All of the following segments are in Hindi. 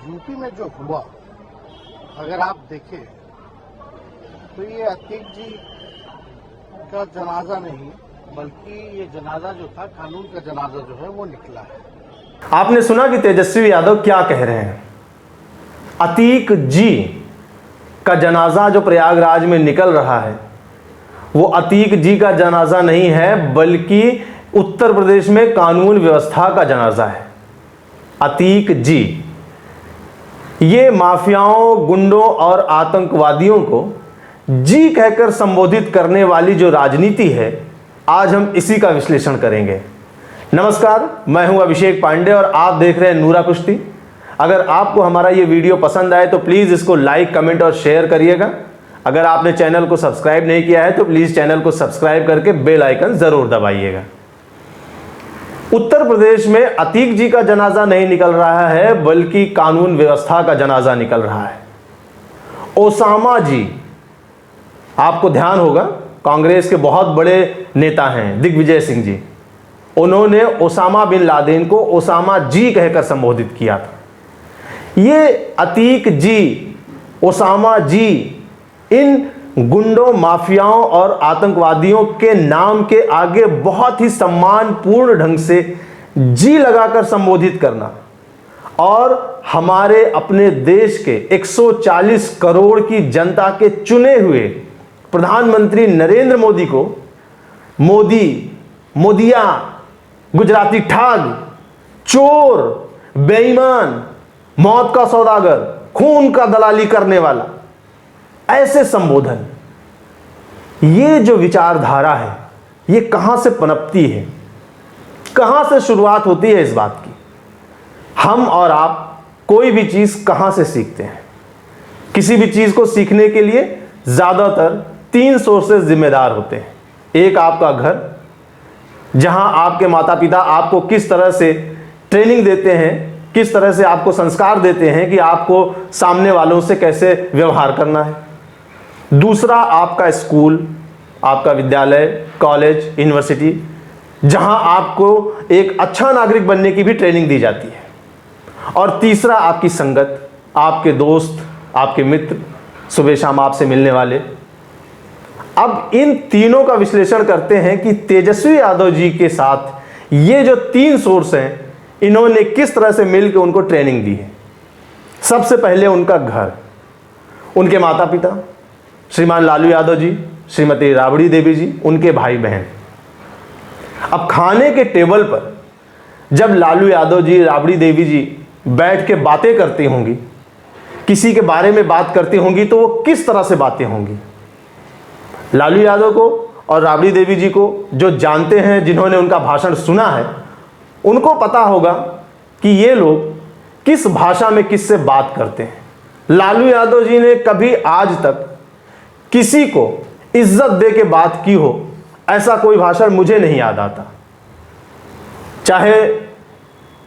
यूपी में जो हुआ, अगर आप देखें तो ये अतीक जी का जनाजा नहीं बल्कि ये जनाजा जो था कानून का जनाजा जो है वो निकला है। आपने सुना कि तेजस्वी यादव क्या कह रहे हैं। अतीक जी का जनाजा जो प्रयागराज में निकल रहा है वो अतीक जी का जनाजा नहीं है बल्कि उत्तर प्रदेश में कानून व्यवस्था का जनाजा है। अतीक जी ये माफियाओं, गुंडों और आतंकवादियों को जी कहकर संबोधित करने वाली जो राजनीति है, आज हम इसी का विश्लेषण करेंगे। नमस्कार, मैं हूं अभिषेक पांडे और आप देख रहे हैं नूरा कुश्ती। अगर आपको हमारा ये वीडियो पसंद आए तो प्लीज़ इसको लाइक, कमेंट और शेयर करिएगा। अगर आपने चैनल को सब्सक्राइब नहीं किया है तो प्लीज़ चैनल को सब्सक्राइब करके बेल आइकन ज़रूर दबाइएगा। उत्तर प्रदेश में अतीक जी का जनाजा नहीं निकल रहा है बल्कि कानून व्यवस्था का जनाजा निकल रहा है। ओसामा जी, आपको ध्यान होगा, कांग्रेस के बहुत बड़े नेता हैं दिग्विजय सिंह जी, उन्होंने ओसामा बिन लादेन को ओसामा जी कहकर संबोधित किया था। ये अतीक जी, ओसामा जी इन गुंडों, माफियाओं और आतंकवादियों के नाम के आगे बहुत ही सम्मानपूर्ण ढंग से जी लगाकर संबोधित करना और हमारे अपने देश के 140 करोड़ की जनता के चुने हुए प्रधानमंत्री नरेंद्र मोदी को मोदिया, गुजराती ठग, चोर, बेईमान, मौत का सौदागर, खून का दलाली करने वाला, ऐसे संबोधन, ये जो विचारधारा है ये कहां से पनपती है, कहां से शुरुआत होती है इस बात की। हम और आप कोई भी चीज कहां से सीखते हैं? किसी भी चीज को सीखने के लिए ज्यादातर 3 सोर्सेज जिम्मेदार होते हैं। एक आपका घर, जहां आपके माता पिता आपको किस तरह से ट्रेनिंग देते हैं, किस तरह से आपको संस्कार देते हैं कि आपको सामने वालों से कैसे व्यवहार करना है। दूसरा आपका स्कूल, आपका विद्यालय, कॉलेज, यूनिवर्सिटी, जहां आपको एक अच्छा नागरिक बनने की भी ट्रेनिंग दी जाती है। और तीसरा आपकी संगत, आपके दोस्त, आपके मित्र, सुबह शाम आपसे मिलने वाले। अब इन तीनों का विश्लेषण करते हैं कि तेजस्वी यादव जी के साथ ये जो 3 सोर्स हैं, इन्होंने किस तरह से मिलकर उनको ट्रेनिंग दी है। सबसे पहले उनका घर, उनके माता पिता श्रीमान लालू यादव जी, श्रीमती राबड़ी देवी जी, उनके भाई बहन। अब खाने के टेबल पर जब लालू यादव जी, राबड़ी देवी जी बैठ के बातें करती होंगी, किसी के बारे में बात करती होंगी, तो वो किस तरह से बातें होंगी। लालू यादव को और राबड़ी देवी जी को जो जानते हैं, जिन्होंने उनका भाषण सुना है, उनको पता होगा कि ये लोग किस भाषा में किससे बात करते हैं। लालू यादव जी ने कभी आज तक किसी को इज्जत दे के बात की हो, ऐसा कोई भाषण मुझे नहीं याद आता। चाहे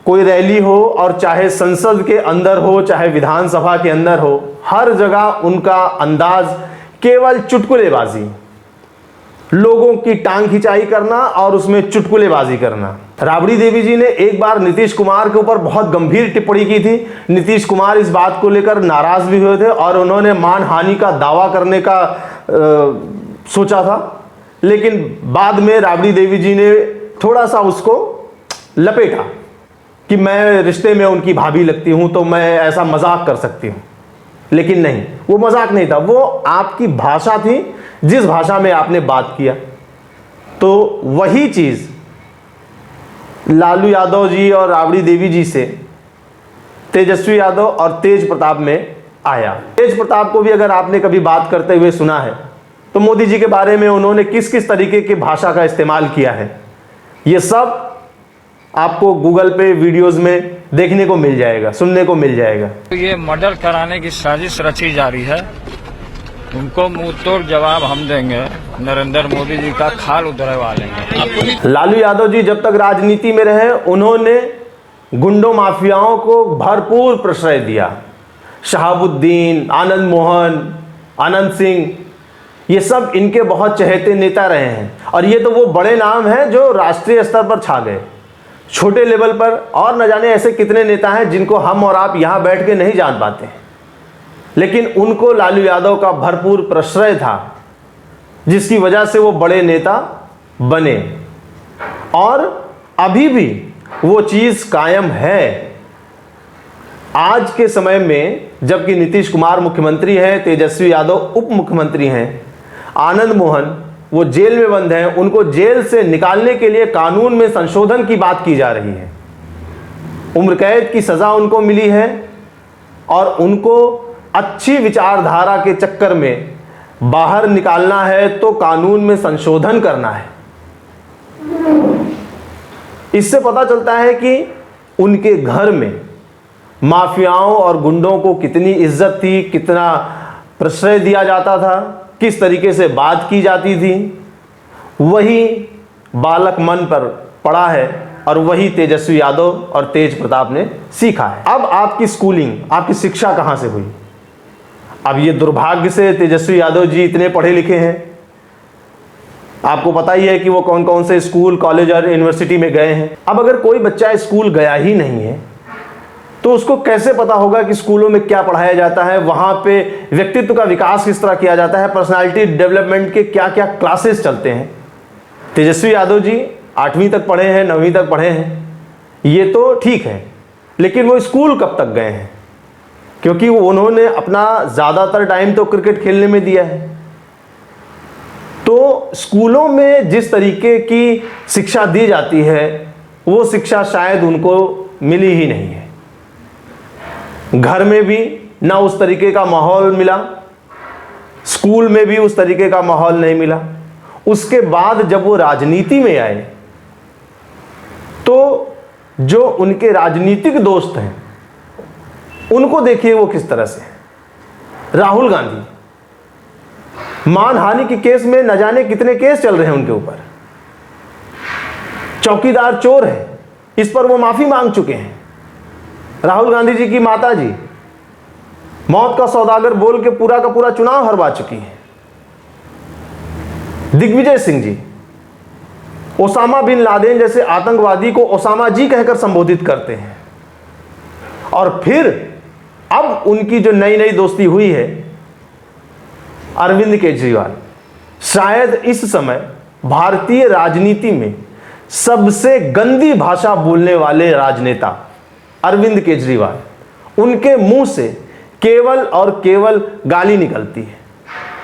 कोई रैली हो और चाहे संसद के अंदर हो, चाहे विधानसभा के अंदर हो, हर जगह उनका अंदाज केवल चुटकुलेबाजी, लोगों की टांग खिंचाई करना और उसमें चुटकुलेबाजी करना। राबड़ी देवी जी ने एक बार नीतीश कुमार के ऊपर बहुत गंभीर टिप्पणी की थी। नीतीश कुमार इस बात को लेकर नाराज भी हुए थे और उन्होंने मानहानि का दावा करने का सोचा था, लेकिन बाद में राबड़ी देवी जी ने थोड़ा सा उसको लपेटा कि मैं रिश्ते में उनकी भाभी लगती हूं तो मैं ऐसा मजाक कर सकती हूं। लेकिन नहीं, वो मजाक नहीं था, वो आपकी भाषा थी, जिस भाषा में आपने बात किया। तो वही चीज लालू यादव जी और राबड़ी देवी जी से तेजस्वी यादव और तेज प्रताप में आया। तेज प्रताप को भी अगर आपने कभी बात करते हुए सुना है तो मोदी जी के बारे में उन्होंने किस किस तरीके की भाषा का इस्तेमाल किया है, ये सब आपको गूगल पे वीडियोस में देखने को मिल जाएगा, सुनने को मिल जाएगा। तो ये मर्डर कराने की साजिश रची जा रही है, उनको मुंह तोड़ जवाब हम देंगे। नरेंद्र मोदी जी का खाल उतरवा लेंगे। लालू यादव जी जब तक राजनीति में रहे, उन्होंने गुंडों, माफियाओं को भरपूर प्रश्रय दिया। शहाबुद्दीन, आनंद मोहन, आनंद सिंह, ये सब इनके बहुत चहेते नेता रहे हैं और ये तो वो बड़े नाम हैं जो राष्ट्रीय स्तर पर छा गए। छोटे लेवल पर और न जाने ऐसे कितने नेता हैं जिनको हम और आप यहां बैठ के नहीं जान पाते हैं, लेकिन उनको लालू यादव का भरपूर प्रश्रय था, जिसकी वजह से वो बड़े नेता बने। और अभी भी वो चीज कायम है। आज के समय में जबकि नीतीश कुमार मुख्यमंत्री हैं, तेजस्वी यादव उप मुख्यमंत्री हैं, आनंद मोहन वो जेल में बंद हैं, उनको जेल से निकालने के लिए कानून में संशोधन की बात की जा रही है। उम्र कैद की सजा उनको मिली है और उनको अच्छी विचारधारा के चक्कर में बाहर निकालना है तो कानून में संशोधन करना है। इससे पता चलता है कि उनके घर में माफियाओं और गुंडों को कितनी इज्जत थी, कितना प्रश्रय दिया जाता था, किस तरीके से बात की जाती थी। वही बालक मन पर पड़ा है और वही तेजस्वी यादव और तेज प्रताप ने सीखा है। अब आपकी स्कूलिंग, आपकी शिक्षा कहां से हुई? अब ये दुर्भाग्य से तेजस्वी यादव जी इतने पढ़े लिखे हैं, आपको पता ही है कि वो कौन कौन से स्कूल, कॉलेज और यूनिवर्सिटी में गए हैं। अब अगर कोई बच्चा स्कूल गया ही नहीं है तो उसको कैसे पता होगा कि स्कूलों में क्या पढ़ाया जाता है, वहां पे व्यक्तित्व का विकास किस तरह किया जाता है, पर्सनालिटी डेवलपमेंट के क्या क्या क्लासेस चलते हैं। तेजस्वी यादव जी 8वीं तक पढ़े हैं, 9वीं तक पढ़े हैं, ये तो ठीक है, लेकिन वो स्कूल कब तक गए हैं? क्योंकि उन्होंने अपना ज़्यादातर टाइम तो क्रिकेट खेलने में दिया है। तो स्कूलों में जिस तरीके की शिक्षा दी जाती है वो शिक्षा शायद उनको मिली ही नहीं है। घर में भी ना उस तरीके का माहौल मिला, स्कूल में भी उस तरीके का माहौल नहीं मिला। उसके बाद जब वो राजनीति में आए तो जो उनके राजनीतिक दोस्त हैं उनको देखिए वो किस तरह से हैं। राहुल गांधी मानहानि के केस में न जाने कितने केस चल रहे हैं उनके ऊपर। चौकीदार चोर है, इस पर वो माफी मांग चुके हैं। राहुल गांधी जी की माता जी मौत का सौदागर बोल के पूरा का पूरा चुनाव हरवा चुकी है। Digvijay Singh ji Osama bin Laden जैसे आतंकवादी को ओसामा जी कहकर संबोधित करते हैं। और फिर अब उनकी जो नई नई दोस्ती हुई है अरविंद केजरीवाल, शायद इस समय भारतीय राजनीति में सबसे गंदी भाषा बोलने वाले राजनेता अरविंद केजरीवाल, उनके मुंह से केवल और केवल गाली निकलती है,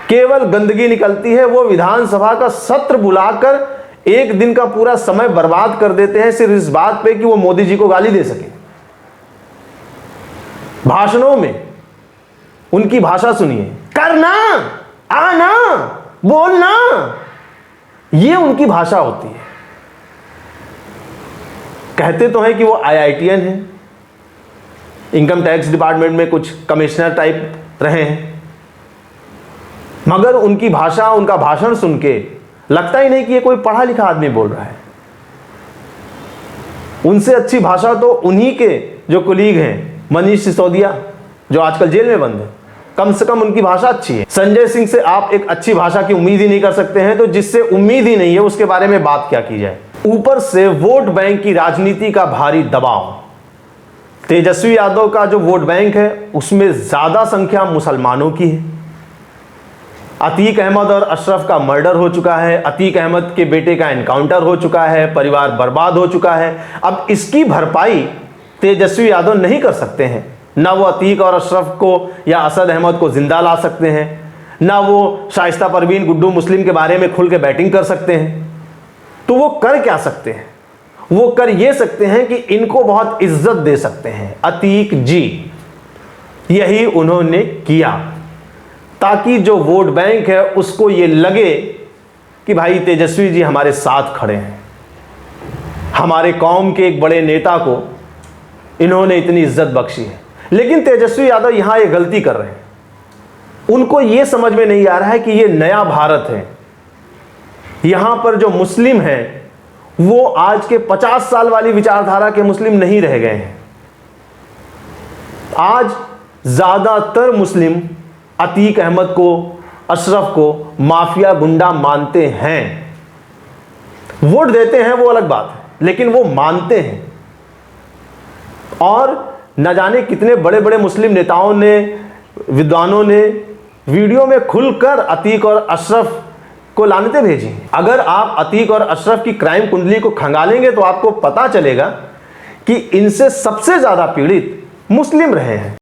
केवल गंदगी निकलती है। वो विधानसभा का सत्र बुलाकर एक दिन का पूरा समय बर्बाद कर देते हैं सिर्फ इस बात पे कि वो मोदी जी को गाली दे सके। भाषणों में उनकी भाषा सुनिए, करना, आना, बोलना, ये उनकी भाषा होती है। कहते तो हैं कि वो IITian हैं, इनकम टैक्स डिपार्टमेंट में कुछ कमिश्नर टाइप रहे हैं, मगर उनकी भाषा, उनका भाषण सुन के लगता ही नहीं कि ये कोई पढ़ा लिखा आदमी बोल रहा है। उनसे अच्छी भाषा तो उन्हीं के जो कुलीग हैं, मनीष सिसोदिया जो आजकल जेल में बंद है, कम से कम उनकी भाषा अच्छी है। संजय सिंह से आप एक अच्छी भाषा की उम्मीद ही नहीं कर सकते हैं, तो जिससे उम्मीद ही नहीं है उसके बारे में बात क्या की जाए। ऊपर से वोट बैंक की राजनीति का भारी दबाव। तेजस्वी यादव का जो वोट बैंक है उसमें ज्यादा संख्या मुसलमानों की है। अतीक अहमद और अशरफ का मर्डर हो चुका है, अतीक अहमद के बेटे का एनकाउंटर हो चुका है, परिवार बर्बाद हो चुका है। अब इसकी भरपाई तेजस्वी यादव नहीं कर सकते हैं। ना वो अतीक और अशरफ को या असद अहमद को जिंदा ला सकते हैं, ना वो शाइस्ता परवीन, गुड्डू मुस्लिम के बारे में खुल के बैटिंग कर सकते हैं। तो वो कर क्या सकते हैं? वो कर ये सकते हैं कि इनको बहुत इज्जत दे सकते हैं। अतीक जी यही उन्होंने किया ताकि जो वोट बैंक है उसको ये लगे कि भाई तेजस्वी जी हमारे साथ खड़े हैं, हमारे कौम के एक बड़े नेता को इन्होंने इतनी इज्जत बख्शी है। लेकिन तेजस्वी यादव यहां ये गलती कर रहे हैं। उनको ये समझ में नहीं आ रहा है कि ये नया भारत है। यहां पर जो मुस्लिम हैं वो आज के 50 साल वाली विचारधारा के मुस्लिम नहीं रह गए हैं। आज ज्यादातर मुस्लिम अतीक अहमद को, अशरफ को माफिया गुंडा मानते हैं। वोट देते हैं वो अलग बात है, लेकिन वो मानते हैं। और न जाने कितने बड़े बड़े मुस्लिम नेताओं ने, विद्वानों ने वीडियो में खुलकर अतीक और अशरफ को लानतें भेजी। अगर आप अतीक और अशरफ की क्राइम कुंडली को खंगालेंगे तो आपको पता चलेगा कि इनसे सबसे ज्यादा पीड़ित मुस्लिम रहे हैं।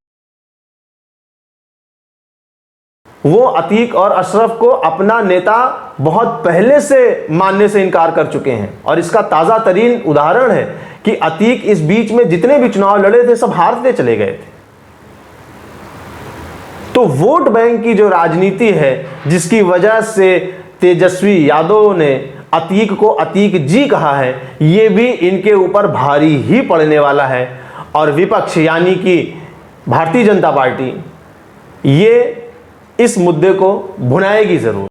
वो अतीक और अशरफ को अपना नेता बहुत पहले से मानने से इनकार कर चुके हैं। और इसका ताजा तरीन उदाहरण है कि अतीक इस बीच में जितने भी चुनाव लड़े थे सब हारते चले गए थे। तो वोट बैंक की जो राजनीति है, जिसकी वजह से तेजस्वी यादव ने अतीक को अतीक जी कहा है, ये भी इनके ऊपर भारी ही पड़ने वाला है। और विपक्ष यानी कि भारतीय जनता पार्टी ये इस मुद्दे को भुनाएगी जरूर।